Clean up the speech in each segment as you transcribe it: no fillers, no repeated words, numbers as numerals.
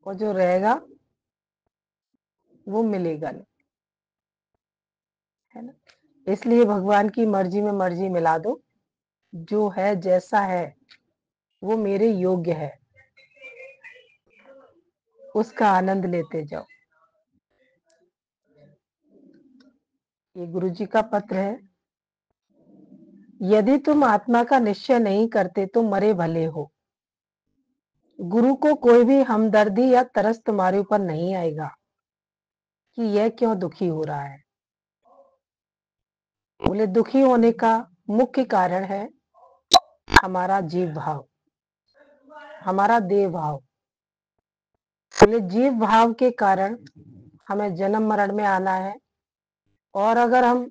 और जो रहेगा वो मिलेगा नहीं, है ना। इसलिए भगवान की मर्जी में मर्जी मिला दो, जो है जैसा है वो मेरे योग्य है, उसका आनंद लेते जाओ। ये गुरु जी का पत्र है। यदि तुम आत्मा का निश्चय नहीं करते तो मरे भले हो। गुरु को कोई भी हमदर्दी या तरस तुम्हारे ऊपर नहीं आएगा कि यह क्यों दुखी हो रहा है। बोले दुखी होने का मुख्य कारण है हमारा जीव भाव, हमारा देह भाव। बोले जीव भाव के कारण हमें जन्म मरण में आना है, और अगर हम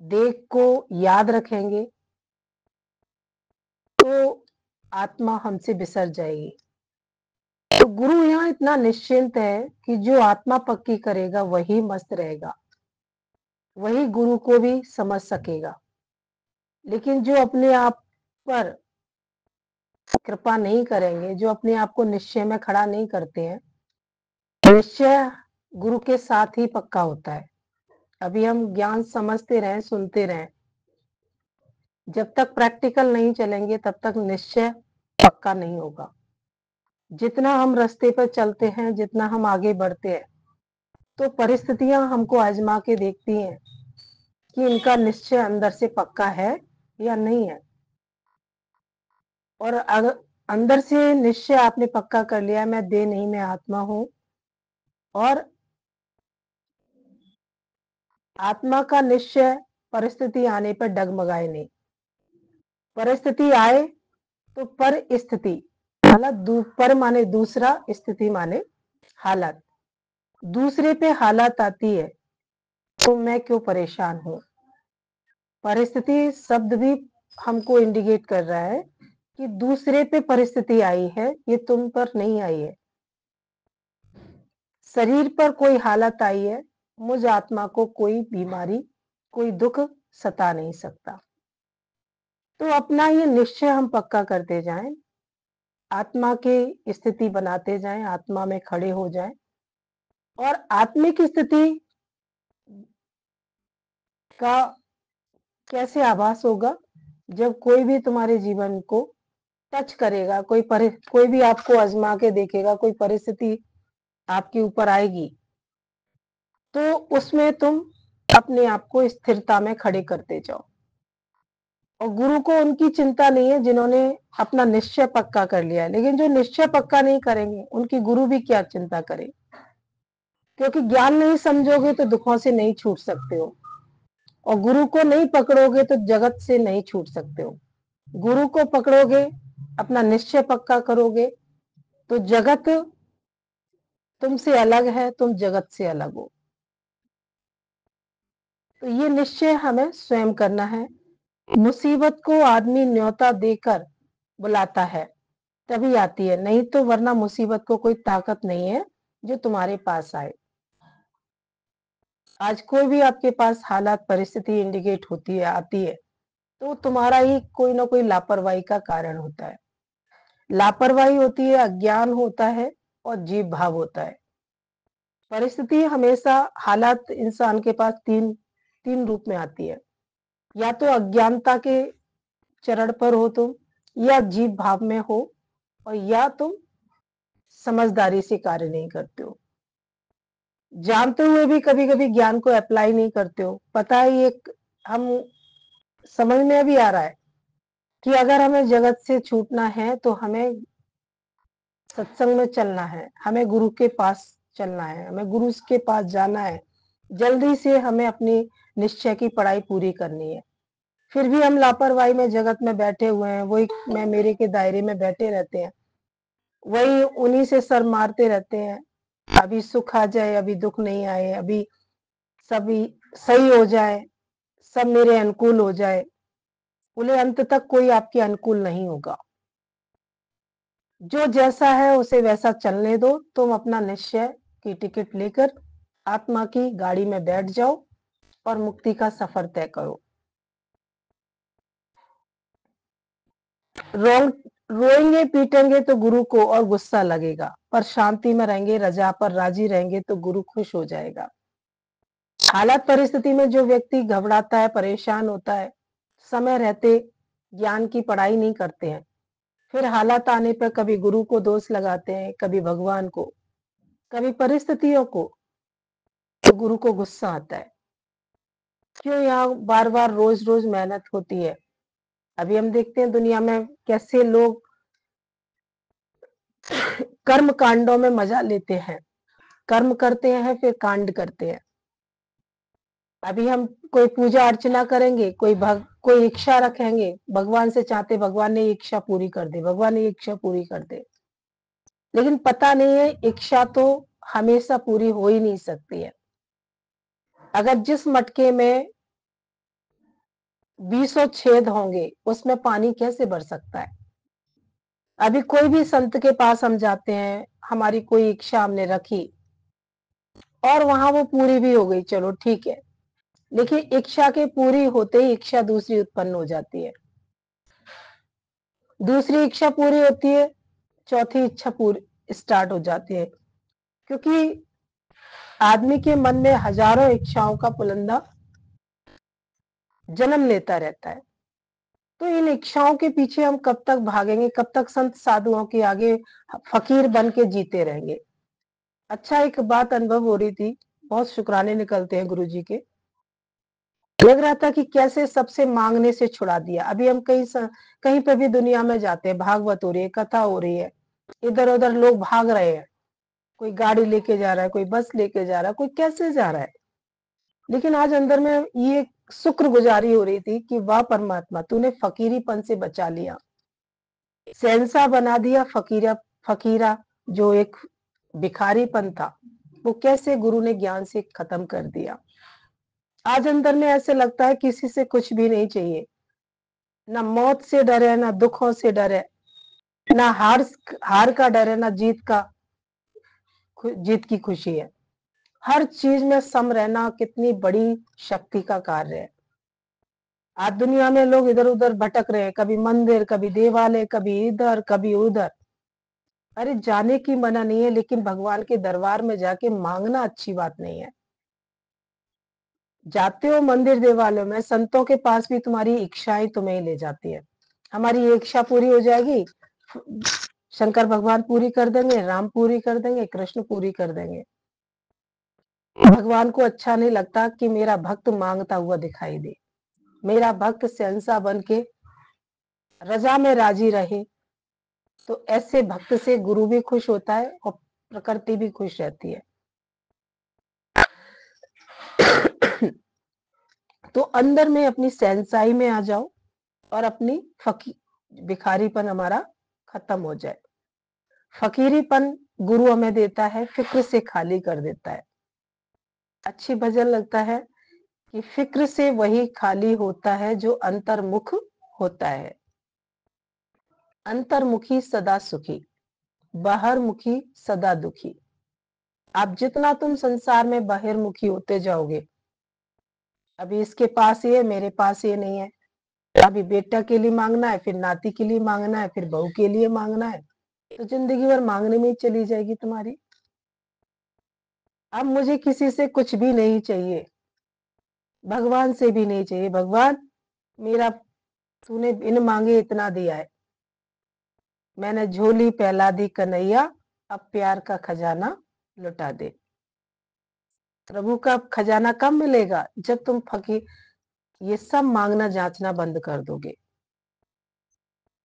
देह को याद रखेंगे तो आत्मा हमसे बिसर जाएगी। तो गुरु यहाँ इतना निश्चिंत है कि जो आत्मा पक्की करेगा वही मस्त रहेगा, वही गुरु को भी समझ सकेगा। लेकिन जो अपने आप पर कृपा नहीं करेंगे, जो अपने आप को निश्चय में खड़ा नहीं करते हैं, निश्चय गुरु के साथ ही पक्का होता है। अभी हम ज्ञान समझते रहें, सुनते रहें, जब तक प्रैक्टिकल नहीं चलेंगे तब तक निश्चय पक्का नहीं होगा। जितना हम रास्ते पर चलते हैं, जितना हम आगे बढ़ते हैं, तो परिस्थितियां हमको आजमा के देखती हैं कि इनका निश्चय अंदर से पक्का है या नहीं है। और अगर अंदर से निश्चय आपने पक्का कर लिया, मैं देह नहीं, मैं आत्मा हूं, और आत्मा का निश्चय परिस्थिति आने पर डगमगाए नहीं। परिस्थिति आए तो पर स्थिति, मतलब पर माने दूसरा, स्थिति माने हालत। दूसरे पे हालत आती है तो मैं क्यों परेशान हूं। परिस्थिति शब्द भी हमको इंडिकेट कर रहा है कि दूसरे पे परिस्थिति आई है, ये तुम पर नहीं आई है। शरीर पर कोई हालत आई है, मुझ आत्मा को कोई बीमारी, कोई दुख सता नहीं सकता। तो अपना ये निश्चय हम पक्का करते जाएं, आत्मा की स्थिति बनाते जाएं, आत्मा में खड़े हो जाएं। और आत्मिक स्थिति का कैसे आभास होगा? जब कोई भी तुम्हारे जीवन को टच करेगा, कोई भी आपको आजमा के देखेगा, कोई परिस्थिति आपके ऊपर आएगी, तो उसमें तुम अपने आप को स्थिरता में खड़े करते जाओ। और गुरु को उनकी चिंता नहीं है जिन्होंने अपना निश्चय पक्का कर लिया है, लेकिन जो निश्चय पक्का नहीं करेंगे उनकी गुरु भी क्या चिंता करे। क्योंकि ज्ञान नहीं समझोगे तो दुखों से नहीं छूट सकते हो, और गुरु को नहीं पकड़ोगे तो जगत से नहीं छूट सकते हो। गुरु को पकड़ोगे, अपना निश्चय पक्का करोगे, तो जगत तुमसे अलग है, तुम जगत से अलग हो। तो ये निश्चय हमें स्वयं करना है। मुसीबत को आदमी न्योता देकर बुलाता है तभी आती है, नहीं तो वरना मुसीबत को कोई ताकत नहीं है जो तुम्हारे पास आए। आज कोई भी आपके पास हालात, परिस्थिति इंडिकेट होती है, आती है, तो तुम्हारा ही कोई ना कोई लापरवाही का कारण होता है। लापरवाही होती है, अज्ञान होता है, और जीव भाव होता है। परिस्थिति हमेशा, हालात इंसान के पास तीन तीन रूप में आती है। या तो अज्ञानता के चरण पर हो तुम, या जीव भाव में हो, और या तुम समझदारी से कार्य नहीं करते हो। जानते हुए भी कभी कभी ज्ञान को अप्लाई नहीं करते हो। पता है ये, हम समझ में अभी आ रहा है कि अगर हमें जगत से छूटना है तो हमें सत्संग में चलना है, हमें गुरु के पास चलना है, हमें गुरु के पास जाना है, जल्दी से हमें अपनी निश्चय की पढ़ाई पूरी करनी है। फिर भी हम लापरवाही में जगत में बैठे हुए हैं, वही मैं मेरे के दायरे में बैठे रहते हैं, वही उन्हीं से सर मारते रहते हैं। अभी सुख आ जाए, अभी दुख नहीं आए, अभी सभी सही हो जाए, सब मेरे अनुकूल हो जाए। बोले अंत तक कोई आपके अनुकूल नहीं होगा। जो जैसा है उसे वैसा चलने दो। तुम अपना निश्चय की टिकट लेकर आत्मा की गाड़ी में बैठ जाओ और मुक्ति का सफर तय करो। रोएंगे पीटेंगे तो गुरु को और गुस्सा लगेगा, पर शांति में रहेंगे, रजा पर राजी रहेंगे तो गुरु खुश हो जाएगा। हालात परिस्थिति में जो व्यक्ति घबराता है, परेशान होता है, समय रहते ज्ञान की पढ़ाई नहीं करते हैं, फिर हालात आने पर कभी गुरु को दोष लगाते हैं, कभी भगवान को, कभी परिस्थितियों को, तो गुरु को गुस्सा आता है। क्यों यहाँ बार बार रोज रोज मेहनत होती है। अभी हम देखते हैं दुनिया में कैसे लोग कर्म कांडों में मजा लेते हैं, कर्म करते हैं फिर कांड करते हैं। अभी हम कोई पूजा अर्चना करेंगे, कोई इच्छा रखेंगे, भगवान से चाहते भगवान ने ये इच्छा पूरी कर दे, भगवान ने ये इच्छा पूरी कर दे, लेकिन पता नहीं है इच्छा तो हमेशा पूरी हो ही नहीं सकती है। अगर जिस मटके में 20 छेद होंगे उसमें पानी कैसे भर सकता है। अभी कोई भी संत के पास हम जाते हैं, हमारी कोई इच्छा हमने रखी और वहां वो पूरी भी हो गई, चलो ठीक है, लेकिन इच्छा के पूरी होते ही इच्छा दूसरी उत्पन्न हो जाती है, दूसरी इच्छा पूरी होती है, चौथी इच्छा पूरी स्टार्ट हो जाती है, क्योंकि आदमी के मन में हजारों इच्छाओं का पुलंदा जन्म लेता रहता है। तो इन इच्छाओं के पीछे हम कब तक भागेंगे, कब तक संत साधुओं के आगे फकीर बन के जीते रहेंगे। अच्छा, एक बात अनुभव हो रही थी, बहुत शुक्राने निकलते हैं गुरु जी के। लग रहा था कि कैसे सबसे मांगने से छुड़ा दिया। अभी हम कहीं पर भी दुनिया में जाते हैं, भागवत हो रही है, कथा हो रही है, इधर उधर लोग भाग रहे हैं, कोई गाड़ी लेके जा रहा है, कोई बस लेके जा रहा है, कोई कैसे जा रहा है, लेकिन आज अंदर में ये शुक्रगुजारी हो रही थी कि वाह परमात्मा, तूने फकीरीपन से बचा लिया, शहंशाह बना दिया। फकीरा जो एक भिखारीपन था, वो कैसे गुरु ने ज्ञान से खत्म कर दिया। आज अंदर में ऐसे लगता है किसी से कुछ भी नहीं चाहिए, ना मौत से डर है, ना दुखों से डर है, ना हार का डर है, ना जीत की खुशी है। हर चीज में सम रहना कितनी बड़ी शक्ति का कार्य है। आज दुनिया में लोग इधर उधर भटक रहे हैं, कभी मंदिर, कभी देवालय, कभी इधर कभी उधर। अरे जाने की मना नहीं है, लेकिन भगवान के दरबार में जाके मांगना अच्छी बात नहीं है। जाते हो मंदिर देवालयों में, संतों के पास भी तुम्हारी इच्छाएं तुम्हें ही ले जाती है। हमारी ये इच्छा पूरी हो जाएगी, शंकर भगवान पूरी कर देंगे, राम पूरी कर देंगे, कृष्ण पूरी कर देंगे। भगवान को अच्छा नहीं लगता कि मेरा भक्त मांगता हुआ दिखाई दे, मेरा भक्त शहंशाह बन के रजा में राजी रहे। तो ऐसे भक्त से गुरु भी खुश होता है और प्रकृति भी खुश रहती है। तो अंदर में अपनी शहंशाही में आ जाओ और अपनी भिखारीपन हमारा खत्म हो जाए। फकीरीपन गुरु हमें देता है, फिक्र से खाली कर देता है। अच्छी भजन लगता है कि फिक्र से वही खाली होता है जो अंतर्मुख होता है। अंतर्मुखी सदा सुखी, बाहरमुखी सदा दुखी। आप जितना तुम संसार में बाहिर्मुखी होते जाओगे, अभी इसके पास ये, मेरे पास ये नहीं है, अभी बेटा के लिए मांगना है, फिर नाती के लिए मांगना है, फिर बहू के लिए मांगना है, तो जिंदगी भर मांगने में ही चली जाएगी तुम्हारी। अब मुझे किसी से कुछ भी नहीं चाहिए, भगवान से भी नहीं चाहिए। भगवान मेरा, तूने बिन मांगे इतना दिया है, मैंने झोली फैला दी कन्हैया, अब प्यार का खजाना लुटा दे। प्रभु का खजाना कब मिलेगा? जब तुम फकीर ये सब मांगना जांचना बंद कर दोगे।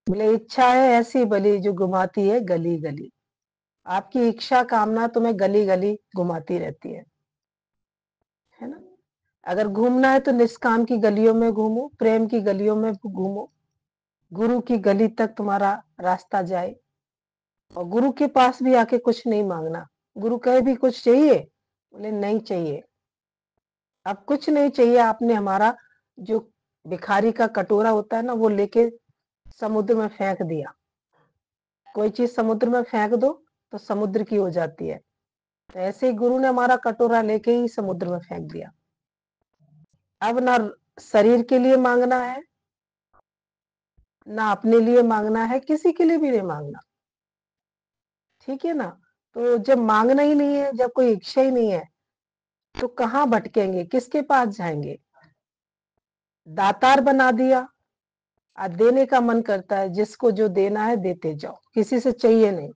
बोले इच्छा है ऐसी बली जो घुमाती है गली गली। आपकी इच्छा कामना तुम्हें गली गली घुमाती रहती है ना। अगर घूमना है तो निष्काम की गलियों में घूमो, प्रेम की गलियों में घूमो, गुरु की गली तक तुम्हारा रास्ता जाए। और गुरु के पास भी आके कुछ नहीं मांगना। गुरु कहे भी कुछ चाहिए, बोले नहीं चाहिए, अब कुछ नहीं चाहिए। आपने हमारा जो भिखारी का कटोरा होता है ना, वो लेके समुद्र में फेंक दिया। कोई चीज समुद्र में फेंक दो तो समुद्र की हो जाती है, तो ऐसे ही गुरु ने हमारा कटोरा लेके ही समुद्र में फेंक दिया। अब ना शरीर के लिए मांगना है, ना अपने लिए मांगना है, किसी के लिए भी नहीं मांगना। ठीक है ना? तो जब मांगना ही नहीं है, जब कोई इच्छा ही नहीं है, तो कहाँ भटकेंगे, किसके पास जाएँगे? दातार बना दिया, देने का मन करता है, जिसको जो देना है देते जाओ, किसी से चाहिए नहीं।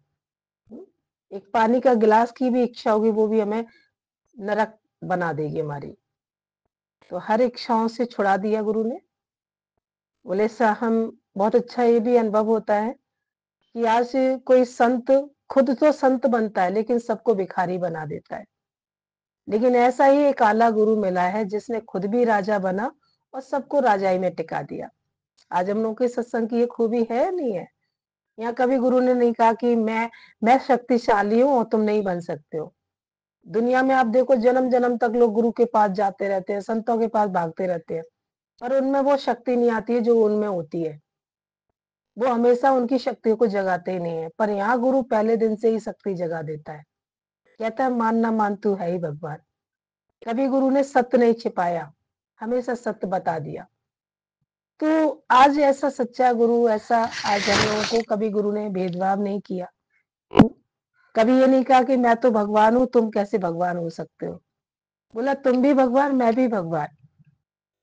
हुँ? एक पानी का गिलास की भी इच्छा होगी, वो भी हमें नरक बना देगी हमारी। तो हर इच्छाओं से छुड़ा दिया गुरु ने। बोले हम बहुत अच्छा ये भी अनुभव होता है कि आज कोई संत खुद तो संत बनता है, लेकिन सबको भिखारी बना देता है। लेकिन ऐसा ही एक आला गुरु मिला है जिसने खुद भी राजा बना और सबको राजाई में टिका दिया। आज हम लोगों के सत्संग की ये खूबी है नहीं है? यहाँ कभी गुरु ने नहीं कहा कि मैं शक्तिशाली हूँ और तुम नहीं बन सकते हो। दुनिया में आप देखो जन्म-जन्म तक लोग गुरु के पास जाते रहते हैं, संतों के पास भागते रहते हैं, पर उनमें वो शक्ति नहीं आती है जो उनमें होती है। वो हमेशा उनकी शक्तियों को जगाते ही नहीं है, पर यहाँ गुरु पहले दिन से ही शक्ति जगा देता है। कहता है मान ना मान तू है ही भगवान। कभी गुरु ने सत्य नहीं छिपाया, हमेशा सत्य बता दिया। तो आज ऐसा सच्चा गुरु ऐसा आज हम लोगों को कभी गुरु ने भेदभाव नहीं किया। कभी ये नहीं कहा कि मैं तो भगवान हूँ, तुम कैसे भगवान हो सकते हो? बोला तुम भी भगवान, मैं भी भगवान।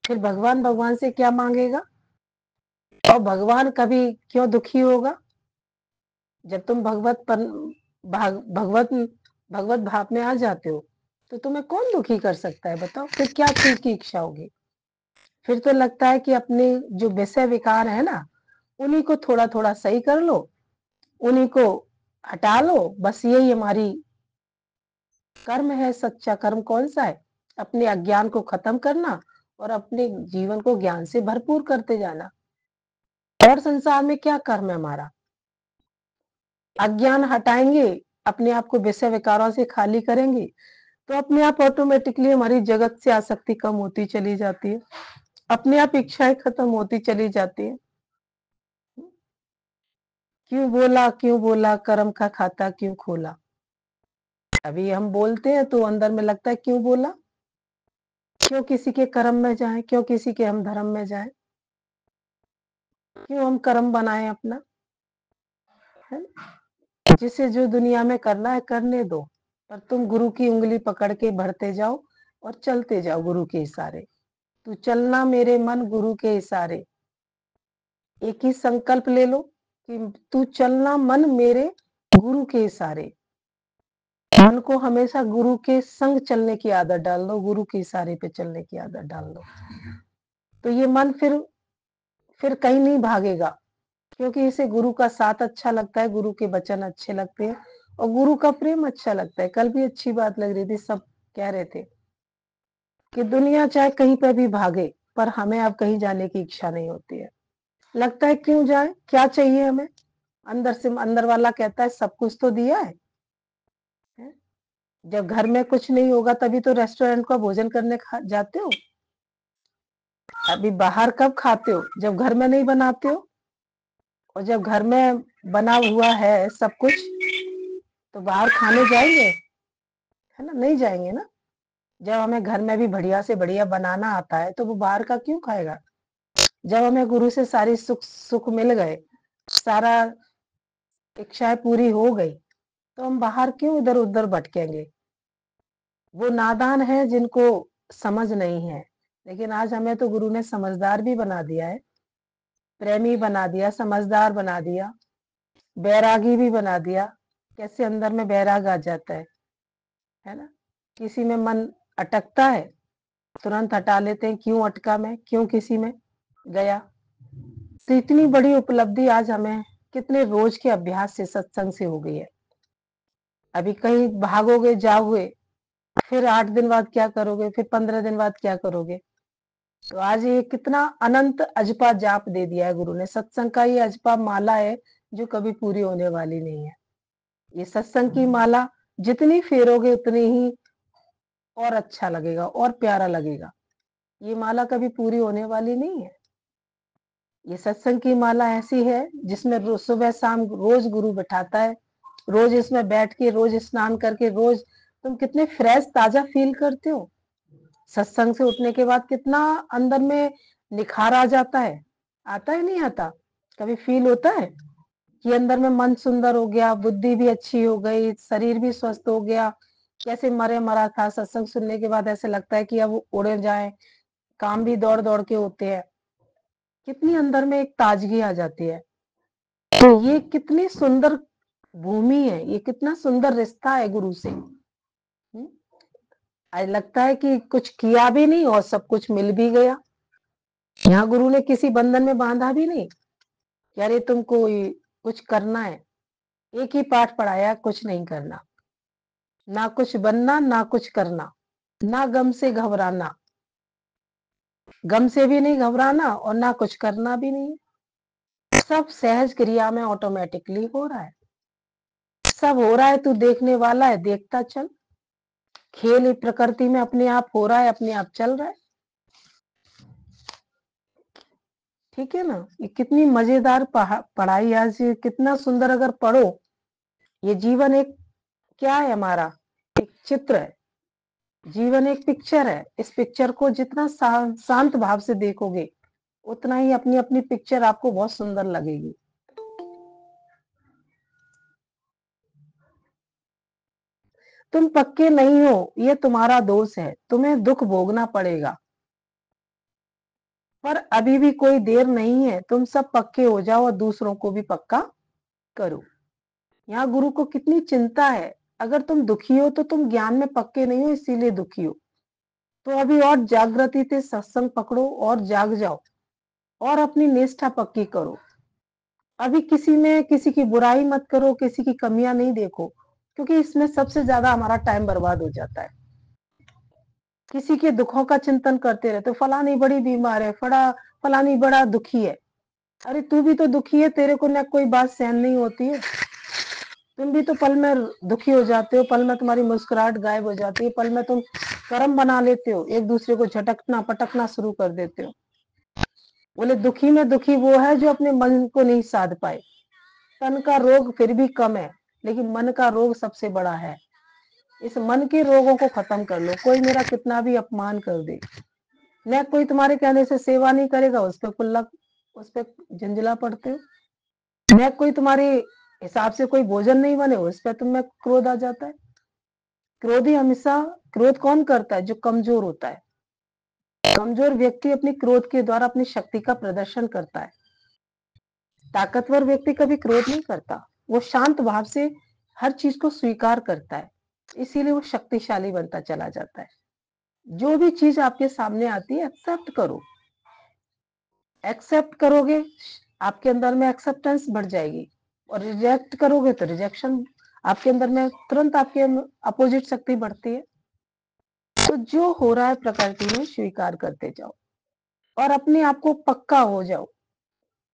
फिर भगवान भगवान से क्या मांगेगा? और भगवान कभी क्यों दुखी होगा? जब तुम भगवत भगवत भाव में आ जाते हो, तो तुम्हें कौन दुखी कर सकता है बताओ? फिर क्या चीज की इच्छा होगी? फिर तो लगता है कि अपने जो विषय विकार है ना, उन्हीं को थोड़ा-थोड़ा सही कर लो, उन्हीं को हटा लो, बस यही हमारी कर्म है। सच्चा कर्म कौन-सा है? अपने अज्ञान को खत्म करना और अपने जीवन को ज्ञान से भरपूर करते जाना। और संसार में क्या कर्म है हमारा? अज्ञान हटाएँगे, अपने आप को विषय विकारों से खाली करेंगे, तो अपने आप ऑटोमेटिकली हमारी जगत से आसक्ति कम होती चली जाती है। अपने आप इच्छाएँ खत्म होती चली जाती हैं। क्यों बोला कर्म का खाता क्यों खोला? अभी हम बोलते हैं तो अंदर में लगता है क्यों बोला? क्यों किसी के कर्म में जाएँ? क्यों किसी के हम धर्म में जाएँ? क्यों हम कर्म बनाएँ अपना? है ना? जिसे जो दुनिया में करना है करने दो, पर तुम गुरु की उँगली पकड़ के बढ़ते जाओ और चलते जाओ गुरु के इशारे। तू चलना मेरे मन गुरु के इशारे। एक ही संकल्प ले लो कि तू चलना मन मेरे गुरु के इशारे। मन को हमेशा गुरु के संग चलने की आदत डाल दो, गुरु के इशारे पे चलने की आदत डाल दो। तो ये मन फिर कहीं नहीं भागेगा, क्योंकि इसे गुरु का साथ अच्छा लगता है, गुरु के वचन अच्छे लगते हैं और गुरु का प्रेम अच्छा लगता है। कल भी अच्छी बात लग रही थी, सब कह रहे थे कि दुनिया चाहे कहीं पे भी भागे, पर हमें अब कहीं जाने की इच्छा नहीं होती है। लगता है क्यों जाए? क्या चाहिए हमें? अंदर से अंदर वाला कहता है सब कुछ तो दिया है। हैं? जब घर में कुछ नहीं होगा तभी तो रेस्टोरेंट का भोजन करने जाते हो। अभी बाहर कब खाते हो? जब घर में नहीं बनाते हो। और जब घर में बना हुआ है सब कुछ, तो बाहर खाने जाएंगे? है ना? नहीं जाएंगे ना। जब हमें घर में भी बढ़िया से बढ़िया बनाना आता है तो वो बाहर का क्यों खाएगा? जब हमें गुरु से सारी सुख सुख मिल गए, सारा इच्छाएं पूरी हो गई, तो हम बाहर क्यों इधर उधर भटकेंगे? वो नादान है जिनको समझ नहीं है। लेकिन आज हमें तो गुरु ने समझदार भी बना दिया है, प्रेमी बना दिया, समझदार बना दिया, बैरागी भी बना दिया। कैसे अंदर में बैराग आ जाता है ना? किसी में मन अटकता है, तुरंत हटा लेते हैं, क्यों अटका मैं, क्यों किसी में गया। तो इतनी बड़ी उपलब्धि आज हमें कितने रोज के अभ्यास से सत्संग से हो गई है। अभी कहीं भागोगे जाओगे, फिर 8 दिन बाद क्या करोगे, फिर 15 दिन बाद क्या करोगे? तो आज ये कितना अनंत अजपा जाप दे दिया है गुरु ने। सत्संग का ये अजपा माला है जो कभी पूरी होने वाली नहीं है। ये सत्संग की माला जितनी फेरोगे उतनी ही और अच्छा लगेगा और प्यारा लगेगा। ये माला कभी पूरी होने वाली नहीं है। ये सत्संग की माला ऐसी है जिसमें सुबह शाम रोज गुरु बिठाता है। रोज इसमें बैठ के, रोज स्नान करके, रोज तुम कितने फ्रेश ताजा फील करते हो। सत्संग से उठने के बाद कितना अंदर में निखार आ जाता है। आता है नहीं आता? कभी फील होता है कि अंदर में मन सुंदर हो गया, बुद्धि भी अच्छी हो गई, शरीर भी स्वस्थ हो गया, कैसे मरे मरा था, सत्संग सुनने के बाद ऐसे लगता है कि अब उड़े जाएं, काम भी दौड़ दौड़ के होते हैं, कितनी अंदर में एक ताजगी आ जाती है। तो ये कितनी सुंदर भूमि है, ये कितना सुंदर रिश्ता है गुरु से। आज लगता है कि कुछ किया भी नहीं और सब कुछ मिल भी गया। यहाँ गुरु ने किसी बंधन में बांधा भी नहीं कि अरे तुमको कुछ करना है। एक ही पाठ पढ़ाया, कुछ नहीं करना, ना कुछ बनना ना कुछ करना, ना गम से घबराना, गम से भी नहीं घबराना और ना कुछ करना भी नहीं। सब सहज क्रिया में ऑटोमेटिकली हो रहा है, सब हो रहा है, तू देखने वाला है, देखता चल। खेल प्रकृति में अपने आप हो रहा है, अपने आप चल रहा है। ठीक है ना? ये कितनी मजेदार पढ़ाई, आज ये कितना सुंदर अगर पढ़ो। ये जीवन एक क्या है हमारा, एक चित्र है। जीवन एक पिक्चर है। इस पिक्चर को जितना शांत भाव से देखोगे, उतना ही अपनी अपनी पिक्चर आपको बहुत सुंदर लगेगी। तुम पक्के नहीं हो, ये तुम्हारा दोष है, तुम्हें दुख भोगना पड़ेगा। पर अभी भी कोई देर नहीं है, तुम सब पक्के हो जाओ और दूसरों को भी पक्का करो। यहाँ गुरु को कितनी चिंता है। अगर तुम दुखी हो तो तुम ज्ञान में पक्के नहीं हो, इसीलिए दुखी हो। तो अभी और जागृति से सत्संग पकड़ो और जाग जाओ और अपनी निष्ठा पक्की करो। अभी किसी में किसी की बुराई मत करो, किसी की कमियां नहीं देखो, क्योंकि इसमें सबसे ज्यादा हमारा टाइम बर्बाद हो जाता है। किसी के दुखों का चिंतन करते रहते हो, फलानी बड़ी बीमार है, फलानी बड़ा दुखी है। अरे तू भी तो दुखी है, तेरे को ना कोई बात सहन नहीं होती है। तुम भी तो पल में दुखी हो जाते हो, पल में तुम्हारी मुस्कुराहट गायब हो जाती है, पल में तुम कर्म बना लेते हो, एक दूसरे को झटकना पटकना शुरू कर देते हो। बोले दुखी में दुखी वो है जो अपने मन को नहीं साध पाए। तन का रोग फिर भी कम है, लेकिन मन का रोग सबसे बड़ा है। इस मन के रोगों को खत्म कर लो। कोई मेरा कितना भी अपमान कर दे, न कोई तुम्हारे कहने से सेवा नहीं करेगा, उस पर झंझला पड़ते हो। न कोई तुम्हारे हिसाब से कोई भोजन नहीं बने, उस पर तुम्हें क्रोध आ जाता है। क्रोधी हमेशा, क्रोध कौन करता है? जो कमजोर होता है। कमजोर व्यक्ति अपनी क्रोध के द्वारा अपनी शक्ति का प्रदर्शन करता है। ताकतवर व्यक्ति कभी क्रोध नहीं करता, वो शांत भाव से हर चीज को स्वीकार करता है, इसीलिए वो शक्तिशाली बनता चला जाता है। जो भी चीज आपके सामने आती है, एक्सेप्ट करो। एक्सेप्ट करोगे, आपके अंदर में एक्सेप्टेंस बढ़ जाएगी। और रिजेक्ट करोगे तो रिजेक्शन, आपके अंदर में तुरंत आपके अपोजिट शक्ति बढ़ती है। तो जो हो रहा है प्रकृति में स्वीकार करते जाओ और अपने आप को पक्का हो जाओ,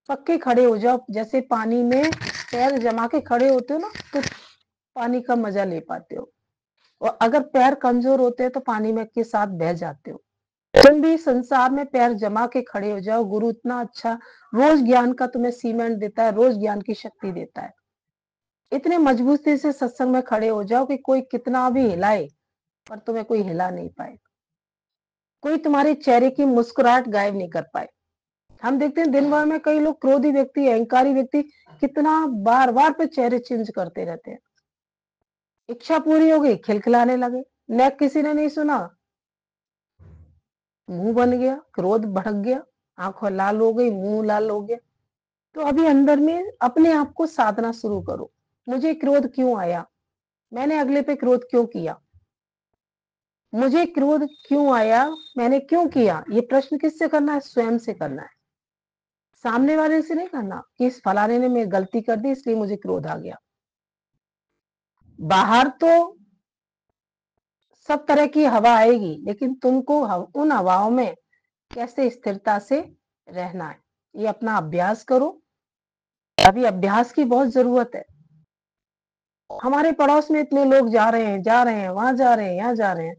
पक्के खड़े हो जाओ। जैसे पानी में पैर जमा के खड़े होते हो ना, तो पानी का मजा ले पाते हो। और अगर पैर कमजोर होते हैं तो पानी में के साथ बह जाते हो। तुम भी संसार में पैर जमा के खड़े हो जाओ। गुरु इतना अच्छा रोज ज्ञान का तुम्हें सीमेंट देता है, रोज ज्ञान की शक्ति देता है। इतने मजबूती से सत्संग में खड़े हो जाओ कि कोई कितना भी हिलाए, पर तुम्हें कोई हिला नहीं पाए। कोई तुम्हारे चेहरे की मुस्कुराहट गायब नहीं कर पाए। हम देखते हैं दिन भर में कई लोग क्रोधी व्यक्ति, अहंकारी व्यक्ति कितना बार बार पे चेहरे चेंज करते रहते हैं। इच्छा पूरी हो गई, खिलखिलाने लगे। न किसी ने नहीं सुना, मुंह बन गया, क्रोध भड़क गया, आंखों लाल हो गई, मुंह लाल हो गया। तो अभी अंदर में अपने आप को साधना शुरू करो। मुझे क्रोध क्यों आया? मैंने अगले पे क्रोध क्यों किया? मुझे क्रोध क्यों आया? मैंने क्यों किया? ये प्रश्न किससे करना है? स्वयं से करना है। सामने वाले से नहीं करना कि इस फलाने ने मैं गलती कर दी इसलिए मुझे क्रोध आ गया। बाहर तो सब तरह की हवा आएगी, लेकिन तुमको उन हवाओं में कैसे स्थिरता से रहना है, ये अपना अभ्यास करो। अभी अभ्यास की बहुत जरूरत है। हमारे पड़ोस में इतने लोग जा रहे हैं, वहां जा रहे हैं, यहाँ जा रहे हैं।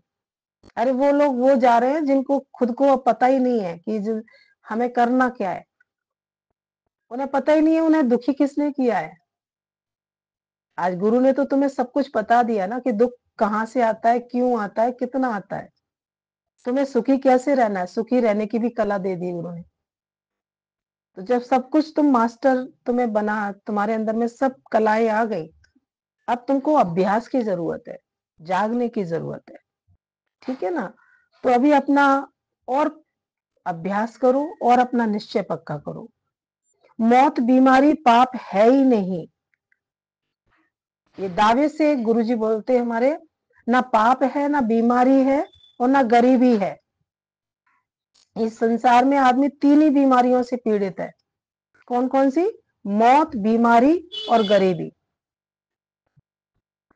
अरे वो लोग वो जा रहे हैं जिनको खुद को अब पता ही नहीं है कि हमें करना क्या है। उन्हें पता ही नहीं है उन्हें दुखी किसने किया है। आज गुरु ने तो तुम्हें सब कुछ बता दिया ना कि दुख कहाँ से आता है, क्यों आता है, कितना आता है। तुम्हें सुखी कैसे रहना है, सुखी रहने की भी कला दे दी गुरु ने। तो जब सब कुछ तुम मास्टर तुम्हें बना, तुम्हारे अंदर में सब कलाएं आ गई, अब तुमको अभ्यास की जरूरत है, जागने की जरूरत है। ठीक है ना? तो अभी अपना और अभ्यास करो और अपना निश्चय पक्का करो। मौत, बीमारी, पाप है ही नहीं। ये दावे से गुरुजी बोलते हैं हमारे, ना पाप है, ना बीमारी है और ना गरीबी है। इस संसार में आदमी तीन ही बीमारियों से पीड़ित है। कौन कौन सी? मौत, बीमारी और गरीबी।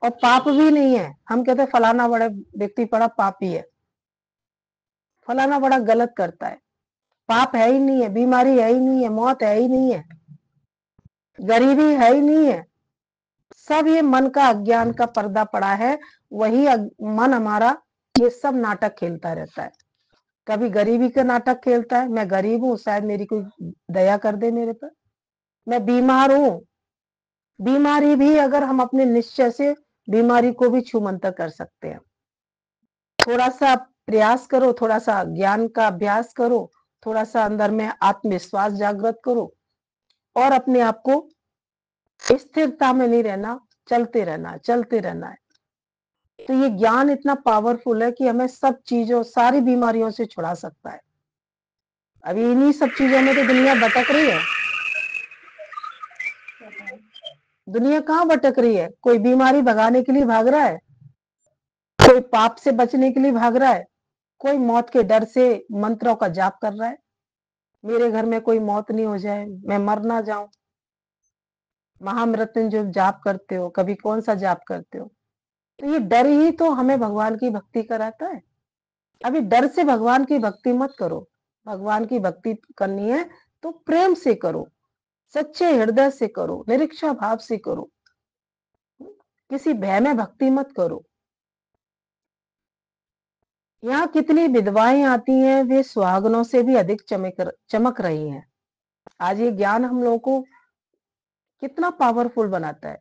और पाप भी नहीं है। हम कहते हैं फलाना बड़ा व्यक्ति बड़ा पापी है, फलाना बड़ा गलत करता है। पाप है ही नहीं है, बीमारी है ही नहीं है, मौत है ही नहीं है, गरीबी है ही नहीं है। सब ये मन का अज्ञान का पर्दा पड़ा है। वही मन हमारा ये सब नाटक खेलता रहता है। कभी गरीबी का नाटक खेलता है, मैं गरीब हूं, शायद मेरी कोई दया कर दे मेरे पर। मैं बीमार हूं, बीमारी भी अगर हम अपने निश्चय से बीमारी को भी छूमंतर कर सकते हैं। थोड़ा सा प्रयास करो, थोड़ा सा ज्ञान का अभ्यास करो, थोड़ा सा अंदर में आत्मविश्वास जागृत करो और अपने आप को स्थिरता में नहीं रहना, चलते रहना, चलते रहना है। तो ये ज्ञान इतना पावरफुल है कि हमें सब चीजों, सारी बीमारियों से छुड़ा सकता है। अभी इन्हीं सब चीजों में तो दुनिया भटक रही है। दुनिया कहाँ भटक रही है? कोई बीमारी भगाने के लिए भाग रहा है, कोई पाप से बचने के लिए भाग रहा है, कोई मौत के डर से मंत्रों का जाप कर रहा है, मेरे घर में कोई मौत नहीं हो जाए, मैं मर ना जाऊं। महामृत्युंजय जाप करते हो, कभी कौन सा जाप करते हो? तो ये डर ही तो हमें भगवान की भक्ति कराता है। अभी डर से भगवान की भक्ति मत करो। भगवान की भक्ति करनी है तो प्रेम से करो, सच्चे हृदय से करो, निरीक्षा भाव से करो, किसी भय में भक्ति मत करो। यहाँ कितनी विधवाएं आती हैं, वे सुहागनों से भी अधिक चमक रही हैं। आज ये ज्ञान हम लोगों को कितना पावरफुल बनाता है।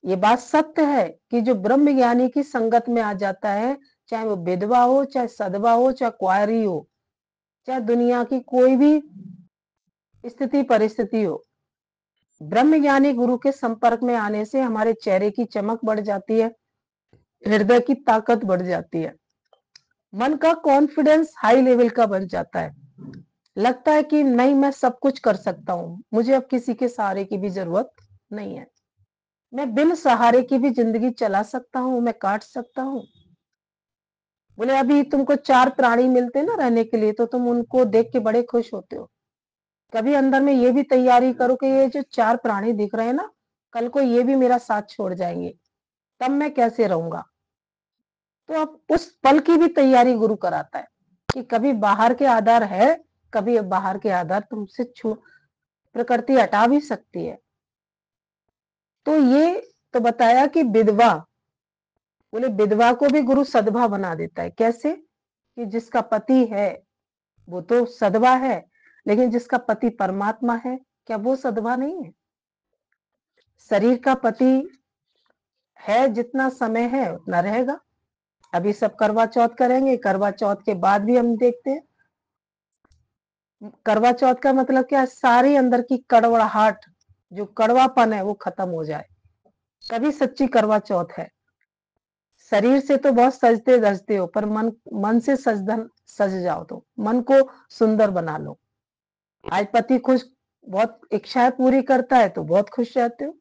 ये बात सत्य है कि जो ब्रह्म ज्ञानी की संगत में आ जाता है, चाहे वो विधवा हो, चाहे सधवा हो, चाहे कुंवारी हो, चाहे दुनिया की कोई भी स्थिति परिस्थिति हो, ब्रह्म ज्ञानी गुरु के संपर्क में आने से हमारे चेहरे की चमक बढ़ जाती है, हृदय की ताकत बढ़ जाती है, मन का कॉन्फिडेंस हाई लेवल का बन जाता है। लगता है कि नहीं, मैं सब कुछ कर सकता हूँ, मुझे अब किसी के सहारे की भी जरूरत नहीं है, मैं बिन सहारे की भी जिंदगी चला सकता हूँ, मैं काट सकता हूँ। बोले अभी तुमको चार प्राणी मिलते ना रहने के लिए, तो तुम उनको देख के बड़े खुश होते हो। कभी अंदर में ये भी तैयारी करो कि ये जो चार प्राणी दिख रहे हैं ना, कल को ये भी मेरा साथ छोड़ जाएंगे, तब मैं कैसे रहूंगा? तो अब उस पल की भी तैयारी गुरु कराता है कि कभी बाहर के आधार है, कभी बाहर के आधार तुमसे प्रकृति हटा भी सकती है। तो ये तो बताया कि विधवा, बोले विधवा को भी गुरु सदभा बना देता है। कैसे? कि जिसका पति है वो तो सदभा है, लेकिन जिसका पति परमात्मा है, क्या वो सदभा नहीं है? शरीर का पति है, जितना समय है उतना रहेगा। अभी सब करवा चौथ करेंगे, करवा चौथ के बाद भी हम देखते हैं, करवा चौथ का मतलब क्या? सारी अंदर की कड़वाहट, जो कड़वापन है वो खत्म हो जाए, तभी सच्ची करवा चौथ है। शरीर से तो बहुत सजते धजते हो, पर मन से सज जाओ, तो मन को सुंदर बना लो। आज पति खुश, बहुत इच्छाएं पूरी करता है तो बहुत खुश रहते हो।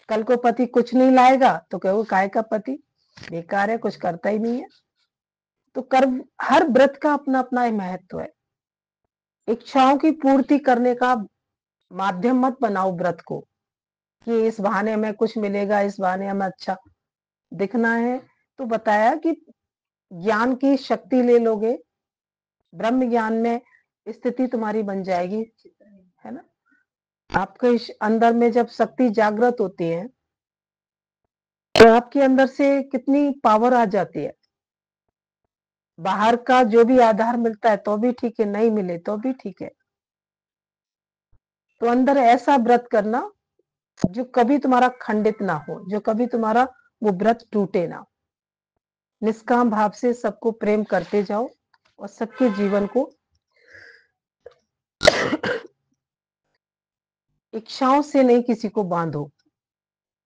कल को पति कुछ नहीं लाएगा तो कहो काय का पति, बेकार है, कुछ करता ही नहीं है। तो कर्म, हर व्रत का अपना अपना महत्व है। इच्छाओं की पूर्ति करने का माध्यम मत बनाओ व्रत को कि इस बहाने हमें कुछ मिलेगा, इस बहाने हमें अच्छा दिखना है। तो बताया कि ज्ञान की शक्ति ले लोगे, ब्रह्म ज्ञान में स्थिति तुम्हारी बन जाएगी, है ना? आपके अंदर में जब शक्ति जागृत होती है तो आपके अंदर से कितनी पावर आ जाती है। बाहर का जो भी आधार मिलता है तो भी ठीक है, नहीं मिले तो भी ठीक है। तो अंदर ऐसा व्रत करना जो कभी तुम्हारा खंडित ना हो, जो कभी तुम्हारा वो व्रत टूटे ना। निष्काम भाव से सबको प्रेम करते जाओ और सबके जीवन को इच्छाओं से नहीं किसी को बांधो,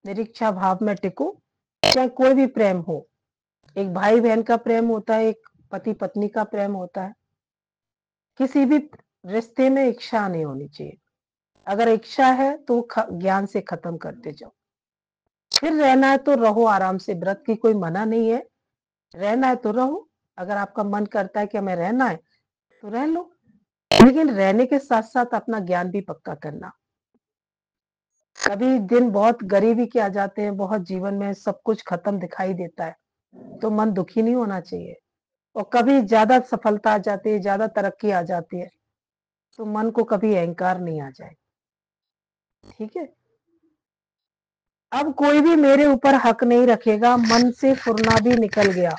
निरीक्षा भाव में टिको। चाहे कोई भी प्रेम हो, एक भाई बहन का प्रेम होता है, एक पति पत्नी का प्रेम होता है। किसी भी रिश्ते में इच्छा नहीं होनी चाहिए। अगर इच्छा है तो ज्ञान से खत्म करते जाओ। फिर रहना है तो रहो आराम से, व्रत की कोई मना नहीं है। रहना है तो रहो, अगर आपका मन करता है कि हमें रहना है तो रह लो, लेकिन रहने के साथ साथ अपना ज्ञान भी पक्का करना। कभी दिन बहुत गरीबी के आ जाते हैं, बहुत जीवन में सब कुछ खत्म दिखाई देता है, तो मन दुखी नहीं होना चाहिए। और कभी ज्यादा सफलता आ जाती है, ज्यादा तरक्की आ जाती है, तो मन को कभी अहंकार नहीं आ जाए। ठीक है। अब कोई भी मेरे ऊपर हक नहीं रखेगा, मन से फुरना भी निकल गया,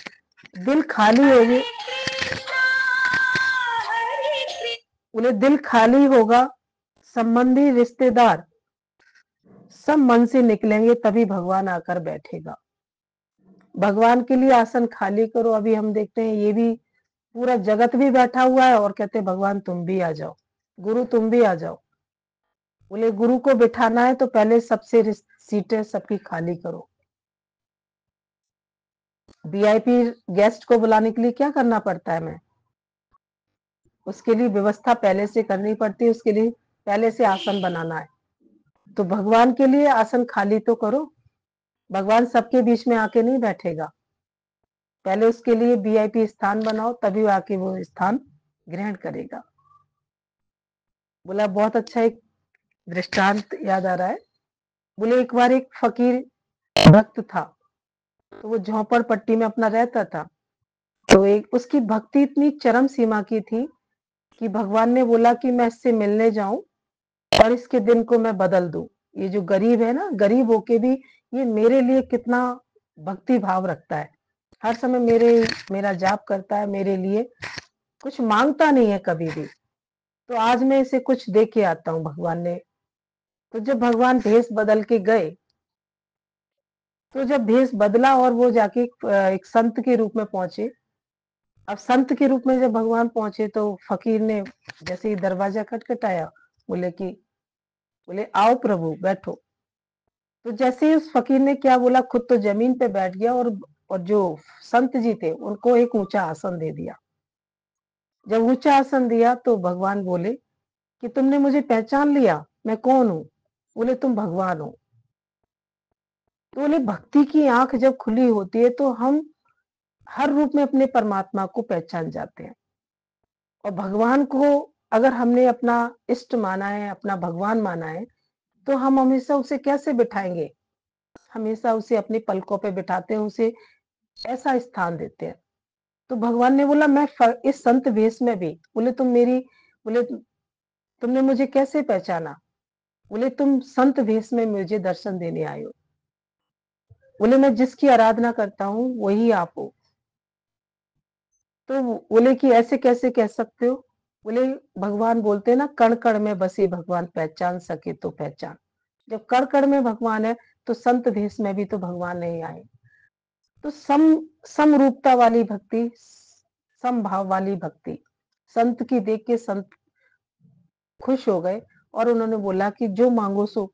दिल खाली होगी। बोले दिल खाली होगा, संबंधी रिश्तेदार सब मन से निकलेंगे, तभी भगवान आकर बैठेगा। भगवान के लिए आसन खाली करो। अभी हम देखते हैं ये भी पूरा जगत भी बैठा हुआ है और कहते हैं भगवान तुम भी आ जाओ, गुरु तुम भी आ जाओ। बोले गुरु को बिठाना है तो पहले सबसे सीटें सबकी खाली करो। वीआईपी गेस्ट को बुलाने के लिए क्या करना पड़ता है हमें? उसके लिए व्यवस्था पहले से करनी पड़ती है, उसके लिए पहले से आसन बनाना है। तो भगवान के लिए आसन खाली तो करो। भगवान सबके बीच में आके नहीं बैठेगा, पहले उसके लिए वीआईपी स्थान बनाओ, तभी वो आके वो स्थान ग्रहण करेगा। बोला बहुत अच्छा एक दृष्टांत याद आ रहा है। बोले एक बार एक फकीर भक्त था, तो वो झोपड़पट्टी में अपना रहता था। तो एक उसकी भक्ति इतनी चरम सीमा की थी कि भगवान ने बोला कि मैं इससे मिलने जाऊं और इसके दिन को मैं बदल दूं। ये जो गरीब है ना, गरीब होके भी ये मेरे लिए कितना भक्ति भाव रखता है, हर समय मेरा जाप करता है, मेरे लिए कुछ मांगता नहीं है कभी भी। तो आज मैं इसे कुछ दे के आता हूँ भगवान ने। तो जब भगवान भेष बदल के गए, तो जब भेष बदला और वो जाके एक संत के रूप में पहुंचे। अब संत के रूप में जब भगवान पहुंचे तो फकीर ने जैसे ही दरवाजा खटखटाया, बोले कि बोले आओ प्रभु बैठो। तो जैसे ही उस फकीर ने क्या बोला, खुद तो जमीन पे बैठ गया और जो संत जी थे उनको एक ऊंचा आसन दे दिया। जब ऊंचा आसन दिया तो भगवान बोले कि तुमने मुझे पहचान लिया, मैं कौन हूं? बोले तुम भगवान हो। तो बोले भक्ति की आंख जब खुली होती है तो हम हर रूप में अपने परमात्मा को पहचान जाते हैं। और भगवान को अगर हमने अपना इष्ट माना है, अपना भगवान माना है, तो हम हमेशा उसे कैसे बिठाएंगे? हमेशा उसे अपनी पलकों पे बिठाते हैं, उसे ऐसा स्थान देते हैं। तो भगवान ने बोला मैं इस संत वेश में भी, बोले तुम मेरी, बोले तुमने मुझे कैसे पहचाना? बोले तुम संत वेश में मुझे दर्शन देने आए हो। बोले मैं जिसकी आराधना करता हूँ वही आप हो। तो बोले कि ऐसे कैसे कह सकते हो? बोले भगवान बोलते हैं ना, कण कण में बसे भगवान, पहचान सके तो पहचान। जब कण कण में भगवान है तो संत भेष में भी तो भगवान नहीं आए। तो समरूपता वाली भक्ति, समभाव वाली भक्ति। संत की देख के संत खुश हो गए और उन्होंने बोला कि जो मांगो सो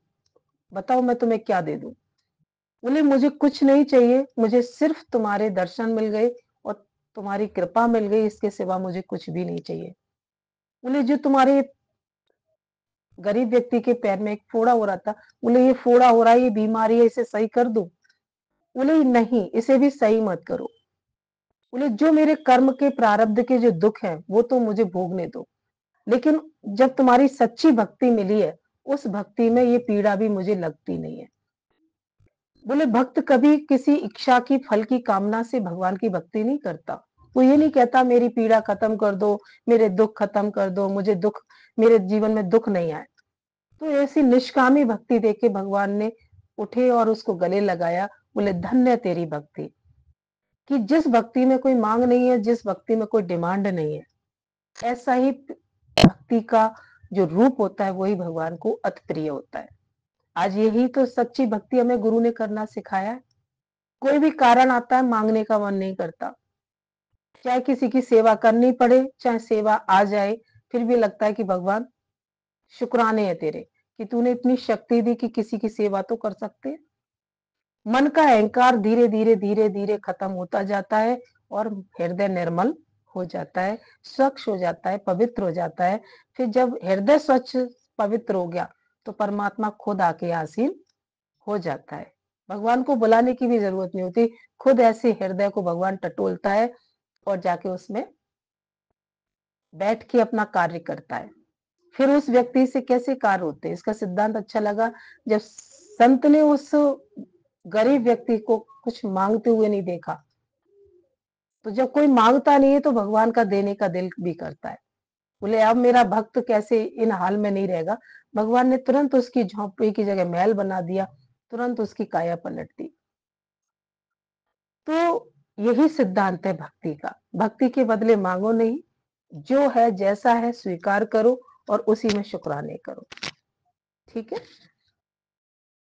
बताओ, मैं तुम्हें क्या दे दूं? बोले मुझे कुछ नहीं चाहिए, मुझे सिर्फ तुम्हारे दर्शन मिल गए और तुम्हारी कृपा मिल गई, इसके सिवा मुझे कुछ भी नहीं चाहिए। बोले जो तुम्हारे गरीब व्यक्ति के पैर में एक फोड़ा हो रहा था, बोले ये फोड़ा हो रहा है, ये बीमारी है, इसे सही कर दूं? बोले नहीं, इसे भी सही मत करो। बोले जो मेरे कर्म के प्रारब्ध के जो दुख है वो तो मुझे भोगने दो, लेकिन जब तुम्हारी सच्ची भक्ति मिली है, उस भक्ति में ये पीड़ा भी मुझे लगती नहीं है। बोले भक्त कभी किसी इच्छा की, फल की कामना से भगवान की भक्ति नहीं करता। वो ये नहीं कहता मेरी पीड़ा खत्म कर दो, मेरे दुख खत्म कर दो, मुझे दुख, मेरे जीवन में दुख नहीं आए। तो ऐसी निष्कामी भक्ति देख के भगवान ने उठे और उसको गले लगाया। बोले धन्य तेरी भक्ति, कि जिस भक्ति में कोई मांग नहीं है, जिस भक्ति में कोई डिमांड नहीं है, ऐसा ही भक्ति का जो रूप होता है वही भगवान को अति प्रिय होता है। आज यही तो सच्ची भक्ति हमें गुरु ने करना सिखाया है। कोई भी कारण आता है, मांगने का मन नहीं करता, चाहे किसी की सेवा करनी पड़े, चाहे सेवा आ जाए, फिर भी लगता है कि भगवान शुक्राने हैं तेरे, कि तूने इतनी शक्ति दी कि किसी की सेवा तो कर सकते हैं। मन का अहंकार धीरे धीरे धीरे धीरे खत्म होता जाता है और हृदय निर्मल हो जाता है, स्वच्छ हो जाता है, पवित्र हो जाता है। फिर जब हृदय स्वच्छ पवित्र हो गया तो परमात्मा खुद आके आसीन हो जाता है। भगवान को बुलाने की भी जरूरत नहीं होती, खुद ऐसे हृदय को भगवान टटोलता है और जाके उसमें बैठ के अपना कार्य करता है। फिर उस व्यक्ति से कैसे कार्य होते हैं, इसका सिद्धांत अच्छा लगा जब संत ने उस गरीब व्यक्ति को कुछ मांगते हुए नहीं देखा। तो जब कोई मांगता नहीं है तो भगवान का देने का दिल भी करता है। बोले अब मेरा भक्त कैसे इन हाल में नहीं रहेगा। भगवान ने तुरंत उसकी झोंपड़ी की जगह महल बना दिया, तुरंत उसकी काया पलट दी। तो यही सिद्धांत है भक्ति का। भक्ति के बदले मांगो नहीं, जो है जैसा है स्वीकार करो और उसी में शुक्राने करो। ठीक है।